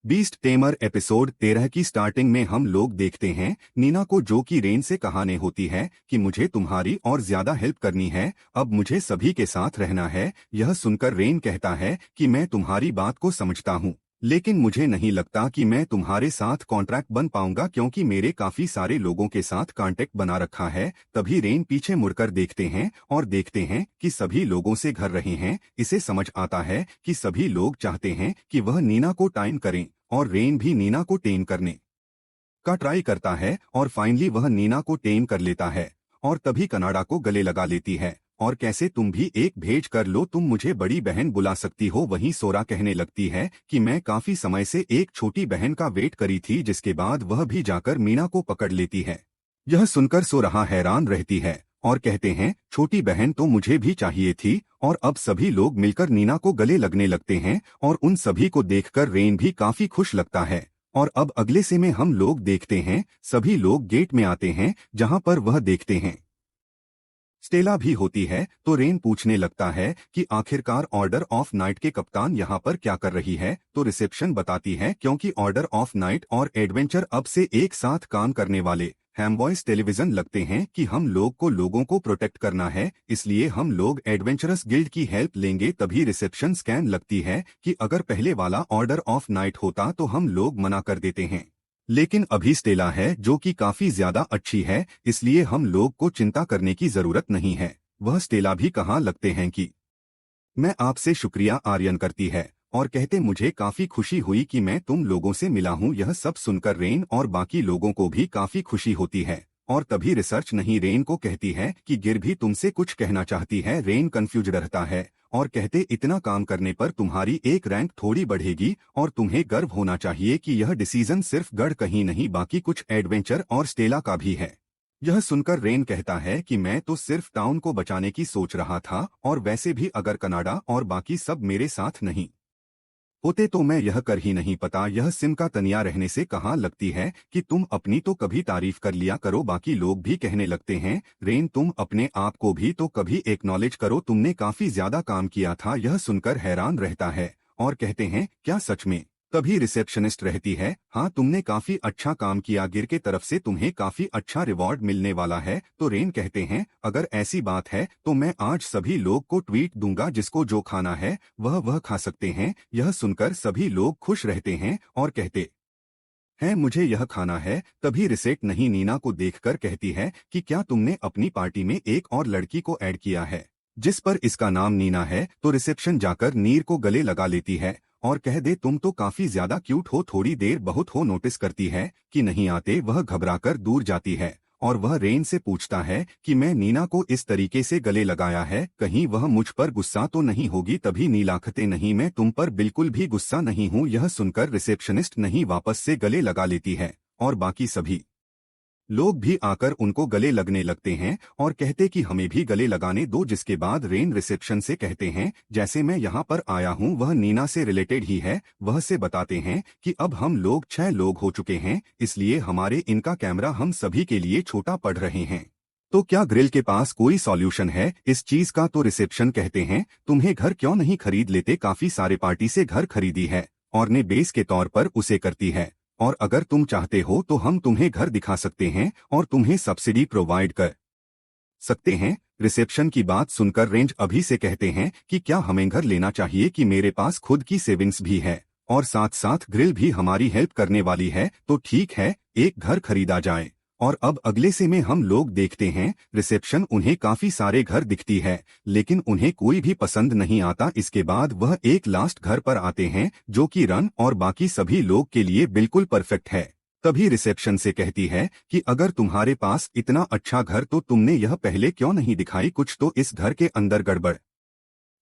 Beast tamer episode 13 की starting में हम लोग देखते हैं नीना को जो कि रेन से कहानी होती है कि मुझे तुम्हारी और ज्यादा हेल्प करनी है, अब मुझे सभी के साथ रहना है। यह सुनकर रेन कहता है कि मैं तुम्हारी बात को समझता हूँ, लेकिन मुझे नहीं लगता कि मैं तुम्हारे साथ कॉन्ट्रैक्ट बन पाऊंगा क्योंकि मेरे काफी सारे लोगों के साथ कांटेक्ट बना रखा है। तभी रेन पीछे मुड़कर देखते हैं और देखते हैं कि सभी लोगों से घर रहे हैं। इसे समझ आता है कि सभी लोग चाहते हैं कि वह नीना को टाइम करें और रेन भी नीना को टेम करने का ट्राई करता है और फाइनली वह नीना को टेम कर लेता है और तभी कनाडा को गले लगा लेती है और कैसे तुम भी एक भेज कर लो, तुम मुझे बड़ी बहन बुला सकती हो। वहीं सोरा कहने लगती है कि मैं काफी समय से एक छोटी बहन का वेट करी थी, जिसके बाद वह भी जाकर मीना को पकड़ लेती है। यह सुनकर सोरा हैरान रहती है और कहते हैं छोटी बहन तो मुझे भी चाहिए थी। और अब सभी लोग मिलकर नीना को गले लगने लगते हैं और उन सभी को देखकर रेन भी काफी खुश लगता है। और अब अगले से में हम लोग देखते हैं सभी लोग गेट में आते हैं जहां पर वह देखते हैं स्टेला भी होती है। तो रेन पूछने लगता है कि आखिरकार ऑर्डर ऑफ नाइट के कप्तान यहाँ पर क्या कर रही है। तो रिसेप्शन बताती है क्योंकि ऑर्डर ऑफ नाइट और एडवेंचर अब से एक साथ काम करने वाले हैमबॉयज टेलीविजन लगते हैं कि हम लोग को लोगों को प्रोटेक्ट करना है, इसलिए हम लोग एडवेंचरस गिल्ड की हेल्प लेंगे। तभी रिसेप्शन स्कैन लगती है कि अगर पहले वाला ऑर्डर ऑफ नाइट होता तो हम लोग मना कर देते हैं, लेकिन अभी स्टेला है जो कि काफी ज्यादा अच्छी है, इसलिए हम लोग को चिंता करने की जरूरत नहीं है। वह स्टेला भी कहाँ लगते हैं कि मैं आपसे शुक्रिया आर्यन करती है और कहते मुझे काफी खुशी हुई कि मैं तुम लोगों से मिला हूँ। यह सब सुनकर रेन और बाकी लोगों को भी काफी खुशी होती है और तभी रिसर्च नहीं रेन को कहती है कि गिर भी तुमसे कुछ कहना चाहती है। रेन कंफ्यूज रहता है और कहते इतना काम करने पर तुम्हारी एक रैंक थोड़ी बढ़ेगी और तुम्हें गर्व होना चाहिए कि यह डिसीजन सिर्फ गढ़ कहीं नहीं बाकी कुछ एडवेंचर और स्टेला का भी है। यह सुनकर रेन कहता है कि मैं तो सिर्फ टाउन को बचाने की सोच रहा था और वैसे भी अगर कनाडा और बाकी सब मेरे साथ नहीं होते तो मैं यह कर ही नहीं पता। यह सिम का तनिया रहने से कहाँ लगती है कि तुम अपनी तो कभी तारीफ कर लिया करो। बाकी लोग भी कहने लगते हैं रेन तुम अपने आप को भी तो कभी एक्नॉलेज करो, तुमने काफी ज्यादा काम किया था। यह सुनकर हैरान रहता है और कहते हैं क्या सच में। तभी रिसेप्शनिस्ट रहती है हाँ तुमने काफी अच्छा काम किया, गिर के तरफ से तुम्हें काफी अच्छा रिवॉर्ड मिलने वाला है। तो रेन कहते हैं अगर ऐसी बात है तो मैं आज सभी लोग को ट्वीट दूंगा, जिसको जो खाना है वह खा सकते हैं। यह सुनकर सभी लोग खुश रहते हैं और कहते हैं मुझे यह खाना है। तभी रिसेट नहीं नीना को देखकर कहती है कि क्या तुमने अपनी पार्टी में एक और लड़की को ऐड किया है जिस पर इसका नाम नीना है। तो रिसेप्शन जाकर नीर को गले लगा लेती है और कह दे तुम तो काफी ज्यादा क्यूट हो, थोड़ी देर बहुत हो। नोटिस करती है कि नहीं आते, वह घबराकर दूर जाती है और वह रेन से पूछता है कि मैं नीना को इस तरीके से गले लगाया है, कहीं वह मुझ पर गुस्सा तो नहीं होगी। तभी नीलाखते नहीं मैं तुम पर बिल्कुल भी गुस्सा नहीं हूँ। यह सुनकर रिसेप्शनिस्ट नहीं वापस से गले लगा लेती है और बाकी सभी लोग भी आकर उनको गले लगने लगते हैं और कहते कि हमें भी गले लगाने दो। जिसके बाद रेन रिसेप्शन से कहते हैं जैसे मैं यहाँ पर आया हूँ वह नीना से रिलेटेड ही है। वह से बताते हैं कि अब हम लोग 6 लोग हो चुके हैं, इसलिए हमारे इनका कैमरा हम सभी के लिए छोटा पड़ रहे हैं। तो क्या ग्रिल के पास कोई सॉल्यूशन है इस चीज का। तो रिसेप्शन कहते हैं तुम्हें घर क्यों नहीं खरीद लेते, काफी सारे पार्टी से घर खरीदी है और ने बेस के तौर पर उसे करती है और अगर तुम चाहते हो तो हम तुम्हें घर दिखा सकते हैं और तुम्हें सब्सिडी प्रोवाइड कर सकते हैं। रिसेप्शन की बात सुनकर रेंज अभी से कहते हैं कि क्या हमें घर लेना चाहिए कि मेरे पास खुद की सेविंग्स भी है और साथ साथ ग्रिल भी हमारी हेल्प करने वाली है, तो ठीक है एक घर खरीदा जाए। और अब अगले से में हम लोग देखते हैं रिसेप्शन उन्हें काफी सारे घर दिखती है लेकिन उन्हें कोई भी पसंद नहीं आता। इसके बाद वह एक लास्ट घर पर आते हैं जो कि रन और बाकी सभी लोग के लिए बिल्कुल परफेक्ट है। तभी रिसेप्शन से कहती है कि अगर तुम्हारे पास इतना अच्छा घर तो तुमने यह पहले क्यों नहीं दिखाई, कुछ तो इस घर के अंदर गड़बड़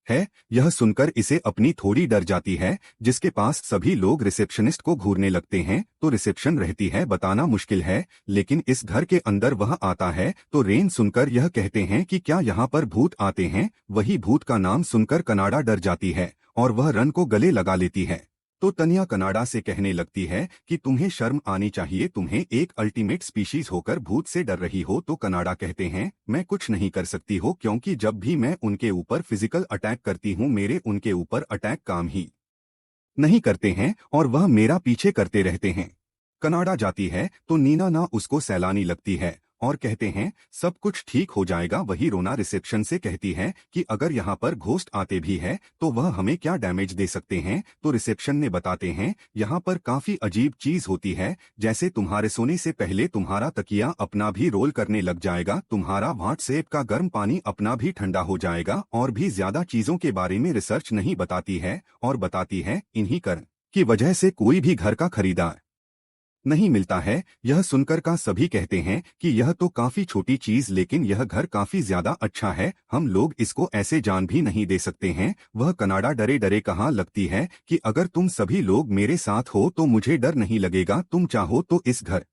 है। यह सुनकर इसे अपनी थोड़ी डर जाती है, जिसके पास सभी लोग रिसेप्शनिस्ट को घूरने लगते हैं। तो रिसेप्शन रहती है बताना मुश्किल है लेकिन इस घर के अंदर वह आता है। तो रेन सुनकर यह कहते हैं कि क्या यहाँ पर भूत आते हैं। वही भूत का नाम सुनकर कनाडा डर जाती है और वह रन को गले लगा लेती है। तो तनिया कनाडा से कहने लगती है कि तुम्हें शर्म आनी चाहिए, तुम्हें एक अल्टीमेट स्पीशीज होकर भूत से डर रही हो। तो कनाडा कहते हैं मैं कुछ नहीं कर सकती हो क्योंकि जब भी मैं उनके ऊपर फिजिकल अटैक करती हूँ मेरे उनके ऊपर अटैक काम ही नहीं करते हैं और वह मेरा पीछे करते रहते हैं। कनाडा जाती है तो नीना ना उसको सैलानी लगती है और कहते हैं सब कुछ ठीक हो जाएगा। वही रोना रिसेप्शन से कहती है कि अगर यहाँ पर घोस्ट आते भी है तो वह हमें क्या डैमेज दे सकते हैं। तो रिसेप्शन ने बताते हैं यहाँ पर काफी अजीब चीज होती है, जैसे तुम्हारे सोने से पहले तुम्हारा तकिया अपना भी रोल करने लग जाएगा, तुम्हारा व्हाट्सएप का गर्म पानी अपना भी ठंडा हो जाएगा, और भी ज्यादा चीजों के बारे में रिसर्च नहीं बताती है। और बताती है इन्हीं कर की वजह से कोई भी घर का खरीदार नहीं मिलता है। यह सुनकर का सभी कहते हैं कि यह तो काफी छोटी चीज, लेकिन यह घर काफी ज्यादा अच्छा है, हम लोग इसको ऐसे जान भी नहीं दे सकते हैं। वह कनाडा डरे डरे कहाँ लगती है कि अगर तुम सभी लोग मेरे साथ हो तो मुझे डर नहीं लगेगा, तुम चाहो तो इस घर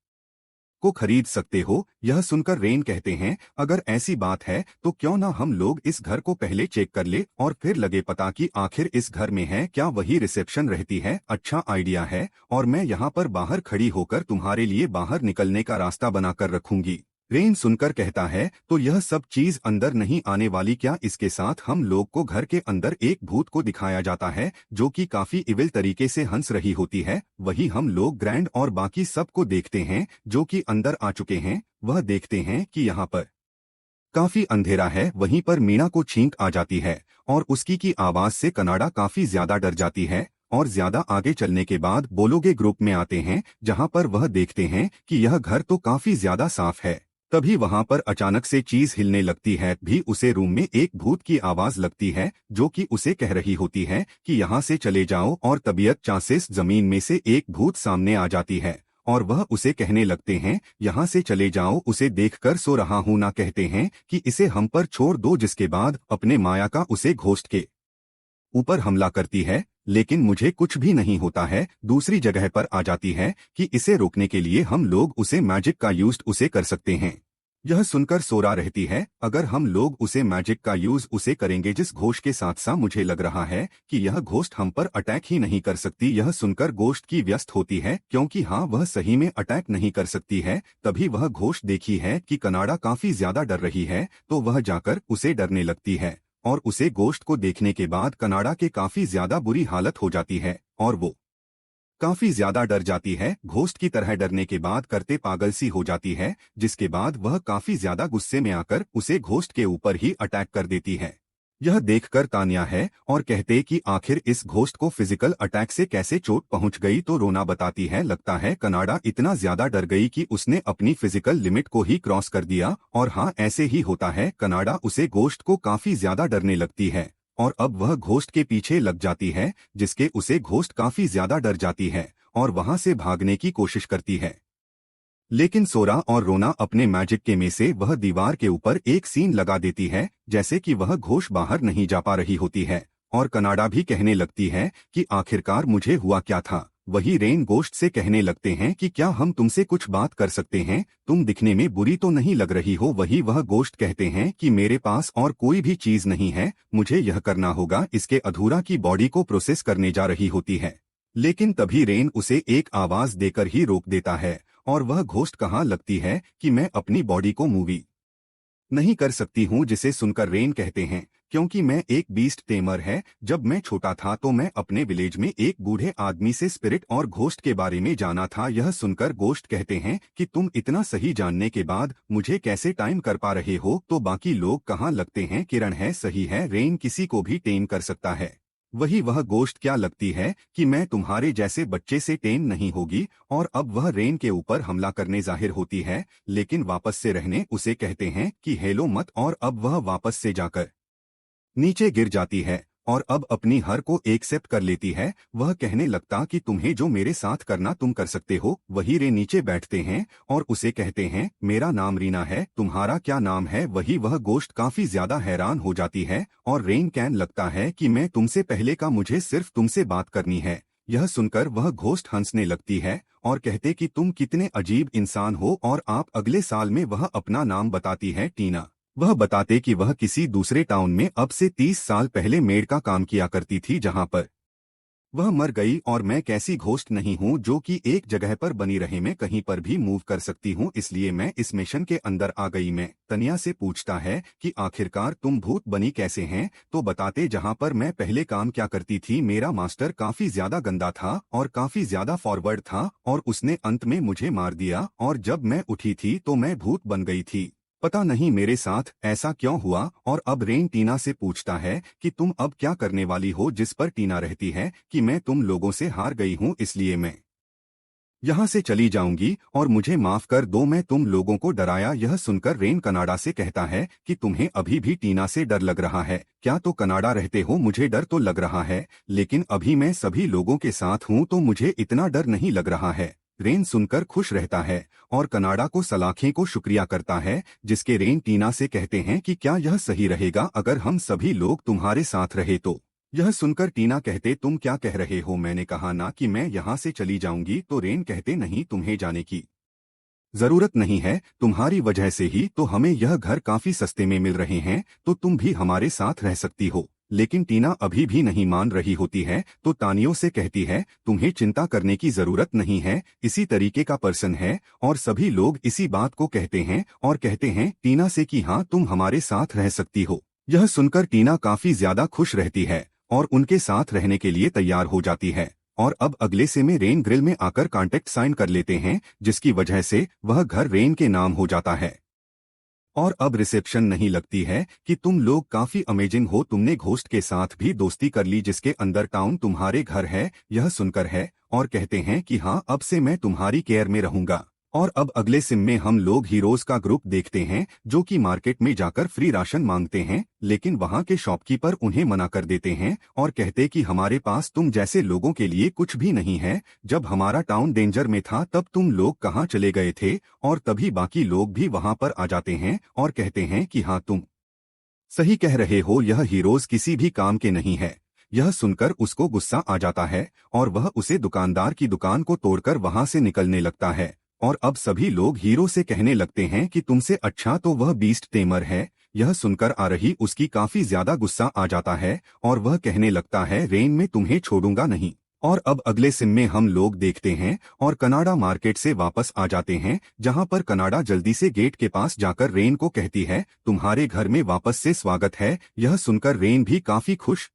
को खरीद सकते हो। यह सुनकर रेन कहते हैं अगर ऐसी बात है तो क्यों ना हम लोग इस घर को पहले चेक कर ले और फिर लगे पता कि आखिर इस घर में है क्या। वही रिसेप्शन रहती है अच्छा आइडिया है, और मैं यहाँ पर बाहर खड़ी होकर तुम्हारे लिए बाहर निकलने का रास्ता बनाकर रखूंगी। रेन सुनकर कहता है तो यह सब चीज अंदर नहीं आने वाली क्या। इसके साथ हम लोग को घर के अंदर एक भूत को दिखाया जाता है जो कि काफी इविल तरीके से हंस रही होती है। वही हम लोग ग्रैंड और बाकी सब को देखते हैं जो कि अंदर आ चुके हैं। वह देखते हैं कि यहाँ पर काफी अंधेरा है। वहीं पर मीना को छींक आ जाती है और उसकी की आवाज से कनाडा काफी ज्यादा डर जाती है। और ज्यादा आगे चलने के बाद बोलोगे ग्रुप में आते हैं जहां पर वह देखते हैं कि यह घर तो काफी ज्यादा साफ है। तभी वहां पर अचानक से चीज हिलने लगती है, भी उसे रूम में एक भूत की आवाज लगती है जो कि उसे कह रही होती है कि यहाँ से चले जाओ। और तबीयत चांसेस जमीन में से एक भूत सामने आ जाती है और वह उसे कहने लगते हैं यहाँ से चले जाओ, उसे देखकर सो रहा हूँ ना। कहते हैं कि इसे हम पर छोड़ दो, जिसके बाद अपने माया का उसे घोस्ट के ऊपर हमला करती है, लेकिन मुझे कुछ भी नहीं होता है। दूसरी जगह पर आ जाती है कि इसे रोकने के लिए हम लोग उसे मैजिक का यूज उसे कर सकते हैं। यह सुनकर सोरा रहती है अगर हम लोग उसे मैजिक का यूज उसे करेंगे जिस घोष के साथ सा मुझे लग रहा है कि यह घोस्ट हम पर अटैक ही नहीं कर सकती। यह सुनकर घोस्ट की व्यस्त होती है क्योंकि हाँ वह सही में अटैक नहीं कर सकती है। तभी वह घोस्ट देखी है कि कनाडा काफी ज्यादा डर रही है तो वह जाकर उसे डरने लगती है और उसे घोस्ट को देखने के बाद कनाडा के काफी ज्यादा बुरी हालत हो जाती है और वो काफी ज्यादा डर जाती है। घोस्ट की तरह डरने के बाद करते पागल सी हो जाती है, जिसके बाद वह काफी ज्यादा गुस्से में आकर उसे घोस्ट के ऊपर ही अटैक कर देती है। यह देखकर तान्या है और कहते कि आखिर इस घोस्ट को फिजिकल अटैक से कैसे चोट पहुंच गई। तो रोना बताती है लगता है कनाडा इतना ज्यादा डर गई कि उसने अपनी फिजिकल लिमिट को ही क्रॉस कर दिया। और हाँ ऐसे ही होता है, कनाडा उसे घोस्ट को काफी ज्यादा डरने लगती है और अब वह घोस्ट के पीछे लग जाती है, जिसके उसे घोस्ट काफी ज्यादा डर जाती है और वहां से भागने की कोशिश करती है। लेकिन सोरा और रोना अपने मैजिक के में से वह दीवार के ऊपर एक सीन लगा देती है जैसे कि वह घोष बाहर नहीं जा पा रही होती है। और कनाडा भी कहने लगती है कि आखिरकार मुझे हुआ क्या था। वही रेन गोश्त से कहने लगते हैं कि क्या हम तुमसे कुछ बात कर सकते हैं, तुम दिखने में बुरी तो नहीं लग रही हो। वही वह गोश्त कहते हैं कि मेरे पास और कोई भी चीज नहीं है, मुझे यह करना होगा। इसके अधूरा की बॉडी को प्रोसेस करने जा रही होती है, लेकिन तभी रेन उसे एक आवाज देकर ही रोक देता है और वह घोस्ट कहाँ लगती है कि मैं अपनी बॉडी को मूवी नहीं कर सकती हूँ। जिसे सुनकर रेन कहते हैं क्योंकि मैं एक बीस्ट टेमर है, जब मैं छोटा था तो मैं अपने विलेज में एक बूढ़े आदमी से स्पिरिट और घोस्ट के बारे में जाना था। यह सुनकर घोस्ट कहते हैं कि तुम इतना सही जानने के बाद मुझे कैसे टाइम कर पा रहे हो। तो बाकी लोग कहाँ लगते हैं किरण है सही है, रेन किसी को भी टेम कर सकता है। वही वह गोश्त क्या लगती है कि मैं तुम्हारे जैसे बच्चे से टेम नहीं होगी। और अब वह रेन के ऊपर हमला करने जाहिर होती है, लेकिन वापस से रहने उसे कहते हैं कि हेलो मत। और अब वह वापस से जाकर नीचे गिर जाती है और अब अपनी हर को एक्सेप्ट कर लेती है। वह कहने लगता कि तुम्हें जो मेरे साथ करना तुम कर सकते हो। वही रे नीचे बैठते हैं और उसे कहते हैं मेरा नाम रीना है, तुम्हारा क्या नाम है। वही वह गोश्त काफी ज्यादा हैरान हो जाती है और रेन कैन लगता है कि मैं तुमसे पहले का, मुझे सिर्फ तुमसे बात करनी है। यह सुनकर वह घोस्ट हंसने लगती है और कहते कि तुम कितने अजीब इंसान हो। और आप अगले साल में वह अपना नाम बताती है टीना। वह बताते कि वह किसी दूसरे टाउन में अब से 30 साल पहले मेड का काम किया करती थी, जहां पर वह मर गई और मैं कैसी घोस्ट नहीं हूँ जो कि एक जगह पर बनी रहे, मैं कहीं पर भी मूव कर सकती हूँ, इसलिए मैं इस मिशन के अंदर आ गई। मैं तनिया से पूछता है कि आखिरकार तुम भूत बनी कैसे हैं, तो बताते जहाँ पर मैं पहले काम क्या करती थी। मेरा मास्टर काफी ज्यादा गंदा था और काफी ज्यादा फॉरवर्ड था और उसने अंत में मुझे मार दिया, और जब मैं उठी थी तो मैं भूत बन गई थी। पता नहीं मेरे साथ ऐसा क्यों हुआ। और अब रेन टीना से पूछता है कि तुम अब क्या करने वाली हो, जिस पर टीना रहती है कि मैं तुम लोगों से हार गई हूँ, इसलिए मैं यहाँ से चली जाऊंगी और मुझे माफ कर दो, मैं तुम लोगों को डराया। यह सुनकर रेन कनाडा से कहता है कि तुम्हें अभी भी टीना से डर लग रहा है क्या? तो कनाडा रहते हो, मुझे डर तो लग रहा है, लेकिन अभी मैं सभी लोगों के साथ हूँ तो मुझे इतना डर नहीं लग रहा है। रेन सुनकर खुश रहता है और कनाडा को सलाखें को शुक्रिया करता है, जिसके रेन टीना से कहते हैं कि क्या यह सही रहेगा अगर हम सभी लोग तुम्हारे साथ रहे तो? यह सुनकर टीना कहते तुम क्या कह रहे हो? मैंने कहा ना कि मैं यहाँ से चली जाऊंगी। तो रेन कहते नहीं, तुम्हें जाने की जरूरत नहीं है, तुम्हारी वजह से ही तो हमें यह घर काफी सस्ते में मिल रहे हैं, तो तुम भी हमारे साथ रह सकती हो। लेकिन टीना अभी भी नहीं मान रही होती है, तो तानियों से कहती है तुम्हें चिंता करने की जरूरत नहीं है, इसी तरीके का पर्सन है। और सभी लोग इसी बात को कहते हैं और कहते हैं टीना से कि हाँ तुम हमारे साथ रह सकती हो। यह सुनकर टीना काफी ज्यादा खुश रहती है और उनके साथ रहने के लिए तैयार हो जाती है। और अब अगले से में रेन ग्रिल में आकर कॉन्ट्रैक्ट साइन कर लेते हैं, जिसकी वजह से वह घर रेन के नाम हो जाता है। और अब रिसेप्शन नहीं लगती है कि तुम लोग काफी अमेजिंग हो, तुमने घोस्ट के साथ भी दोस्ती कर ली जिसके अंदर टाउन तुम्हारे घर है। यह सुनकर है और कहते हैं कि हाँ अब से मैं तुम्हारी केयर में रहूंगा। और अब अगले सिम में हम लोग हीरोज का ग्रुप देखते हैं जो कि मार्केट में जाकर फ्री राशन मांगते हैं, लेकिन वहां के शॉपकीपर उन्हें मना कर देते हैं और कहते कि हमारे पास तुम जैसे लोगों के लिए कुछ भी नहीं है। जब हमारा टाउन डेंजर में था तब तुम लोग कहाँ चले गए थे? और तभी बाकी लोग भी वहां पर आ जाते हैं और कहते हैं कि हाँ तुम सही कह रहे हो, यह हीरोज किसी भी काम के नहीं है। यह सुनकर उसको गुस्सा आ जाता है और वह उसे दुकानदार की दुकान को तोड़कर वहां से निकलने लगता है। और अब सभी लोग हीरो से कहने लगते हैं कि तुमसे अच्छा तो वह बीस्ट टेमर है। यह सुनकर आ रही उसकी काफी ज्यादा गुस्सा आ जाता है और वह कहने लगता है रेन में तुम्हें छोड़ूंगा नहीं। और अब अगले सिम में हम लोग देखते हैं और कनाडा मार्केट से वापस आ जाते हैं, जहां पर कनाडा जल्दी से गेट के पास जाकर रेन को कहती है तुम्हारे घर में वापस से स्वागत है। यह सुनकर रेन भी काफी खुश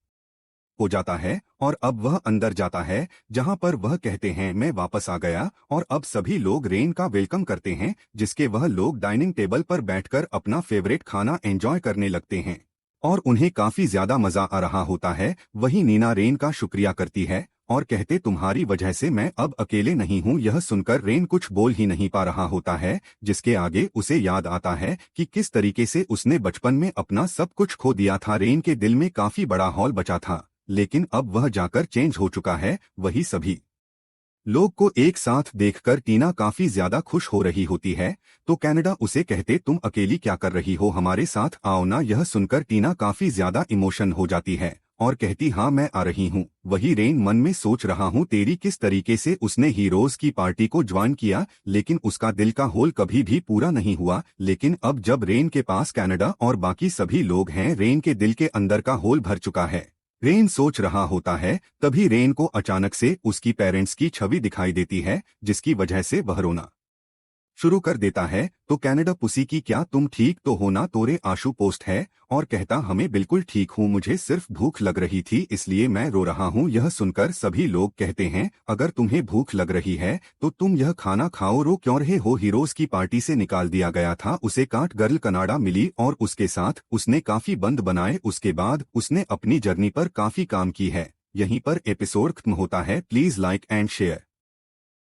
हो जाता है और अब वह अंदर जाता है, जहां पर वह कहते हैं मैं वापस आ गया। और अब सभी लोग रेन का वेलकम करते हैं, जिसके वह लोग डाइनिंग टेबल पर बैठकर अपना फेवरेट खाना एंजॉय करने लगते हैं और उन्हें काफी ज्यादा मजा आ रहा होता है। वहीं नीना रेन का शुक्रिया करती है और कहते तुम्हारी वजह से मैं अब अकेले नहीं हूँ। यह सुनकर रेन कुछ बोल ही नहीं पा रहा होता है, जिसके आगे उसे याद आता है कि किस तरीके से उसने बचपन में अपना सब कुछ खो दिया था। रेन के दिल में काफी बड़ा हॉल बचा था, लेकिन अब वह जाकर चेंज हो चुका है। वही सभी लोग को एक साथ देखकर टीना काफी ज्यादा खुश हो रही होती है, तो कनाडा उसे कहते तुम अकेली क्या कर रही हो, हमारे साथ आओ ना। यह सुनकर टीना काफी ज्यादा इमोशन हो जाती है और कहती हाँ मैं आ रही हूँ। वही रेन मन में सोच रहा हूँ तेरी किस तरीके से उसने हीरोज की पार्टी को ज्वाइन किया, लेकिन उसका दिल का होल कभी भी पूरा नहीं हुआ। लेकिन अब जब रेन के पास कनाडा और बाकी सभी लोग हैं, रेन के दिल के अंदर का होल भर चुका है। रेन सोच रहा होता है, तभी रेन को अचानक से उसकी पेरेंट्स की छवि दिखाई देती है, जिसकी वजह से वह रोना शुरू कर देता है। तो कनाडा पुसी की क्या तुम ठीक तो हो ना? तोरे आशु पोस्ट है और कहता हमें बिल्कुल ठीक हूँ, मुझे सिर्फ भूख लग रही थी इसलिए मैं रो रहा हूँ। यह सुनकर सभी लोग कहते हैं अगर तुम्हें भूख लग रही है तो तुम यह खाना खाओ, रो क्यों रहे हो? हीरोज की पार्टी से निकाल दिया गया था, उसे काट गर्ल कनाडा मिली और उसके साथ उसने काफी बंद बनाए। उसके बाद उसने अपनी जर्नी पर काफी काम की है। यहीं पर एपिसोड खत्म होता है। Please like and share.